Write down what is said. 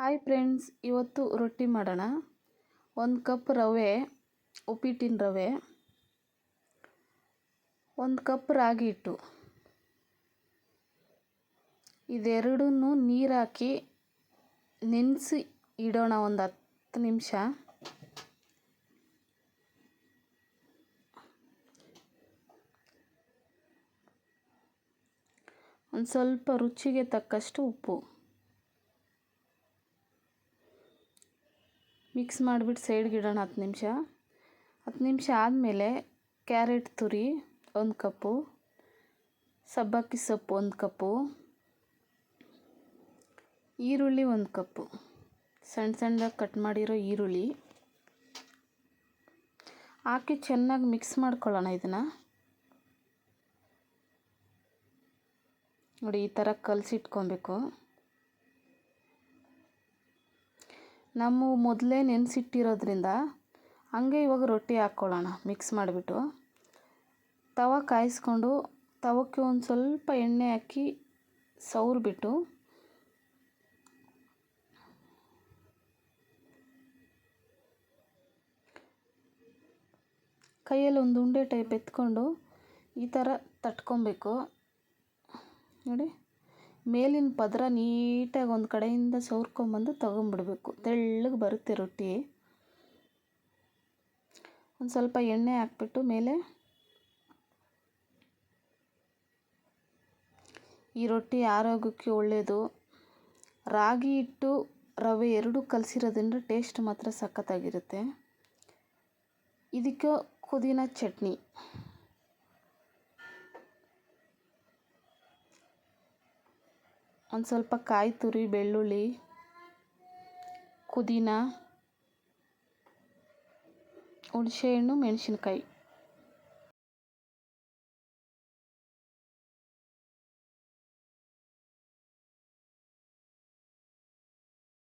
Hi friends, ಇವತ್ತು ರೊಟ್ಟಿ ಮಾಡೋಣ. 1 ಕಪ್ ರವೆ, ಉಪ್ಪಿಟ್ಟಿನ ರವೆ, 1 ಕಪ್ ರಾಗಿ ಹಿಟ್ಟು. ಇದೆರಡನ್ನೂ ನೀರು ಹಾಕಿ ನೆನೆಸಿ ಇಡೋಣ ಒಂದು 10 ನಿಮಿಷ. ಒಂದು ಸ್ವಲ್ಪ ರುಚಿಗೆ ತಕ್ಕಷ್ಟು ಉಪ್ಪು ಮಿಕ್ಸ್ ಮಾಡಿಬಿಟ್ಟು ಸೈಡ್ಗೆ ಇಡೋಣ 10 ನಿಮಿಷ. 10 ನಿಮಿಷ ಆದಮೇಲೆ ಕ್ಯಾರೆಟ್ ತುರಿ 1 ಕಪ್ಪು, ಸಬ್ಬಕ್ಕಿ ಸೊಪ್ಪು 1 ಕಪ್ಪು, ಈರುಳ್ಳಿ 1 ಕಪ್ಪು, ಸಣ್ಣ ಸಣ್ಣದಾಗಿ ಕಟ್ ಮಾಡಿರೋ ಈರುಳ್ಳಿ ಹಾಕಿ ಚೆನ್ನಾಗಿ ಮಿಕ್ಸ್ ಮಾಡ್ಕೊಳ್ಳೋಣ. ಇದನ್ನು ನೋಡಿ, ಈ ಥರ ಕಲಸಿಟ್ಕೊಬೇಕು. ನಾವು ಮೊದಲೇ ನೆನೆಸಿಟ್ಟಿರೋದ್ರಿಂದ ಹಂಗೆ ಇವಾಗ ರೊಟ್ಟಿ ಹಾಕ್ಕೊಳ್ಳೋಣ. ಮಿಕ್ಸ್ ಮಾಡಿಬಿಟ್ಟು ತವ ಕಾಯಿಸ್ಕೊಂಡು ತವಕ್ಕೆ ಒಂದು ಸ್ವಲ್ಪ ಎಣ್ಣೆ ಹಾಕಿ ಸವರ್ಬಿಟ್ಟು ಕೈಯಲ್ಲಿ ಒಂದು ಉಂಡೆ ಟೈಪ್ ಎತ್ಕೊಂಡು ಈ ಥರ ತಟ್ಕೊಬೇಕು. ನೋಡಿ, ಮೇಲಿನ ಪದರ ನೀಟಾಗಿ ಒಂದು ಕಡೆಯಿಂದ ಸವರ್ಕೊಂಬಂದು ತೊಗೊಂಬಿಡ್ಬೇಕು. ತೆಳ್ಳಗೆ ಬರುತ್ತೆ ರೊಟ್ಟಿ. ಒಂದು ಸ್ವಲ್ಪ ಎಣ್ಣೆ ಹಾಕ್ಬಿಟ್ಟು ಮೇಲೆ ಈ ರೊಟ್ಟಿ ಆರೋಗ್ಯಕ್ಕೆ ಒಳ್ಳೆಯದು. ರಾಗಿ ಹಿಟ್ಟು ರವೆ ಎರಡೂ ಕಲಸಿರೋದ್ರಿಂದ ಟೇಸ್ಟ್ ಮಾತ್ರ ಸಖತ್ತಾಗಿರುತ್ತೆ. ಇದಕ್ಕೆ ಪುದೀನ ಚಟ್ನಿ, ಒಂದು ಸ್ವಲ್ಪ ಕಾಯಿ ತುರಿ, ಬೆಳ್ಳುಳ್ಳಿ, ಪುದೀನ, ಹುಣಸೆಹಣ್ಣು, ಮೆಣಸಿನ್ಕಾಯಿ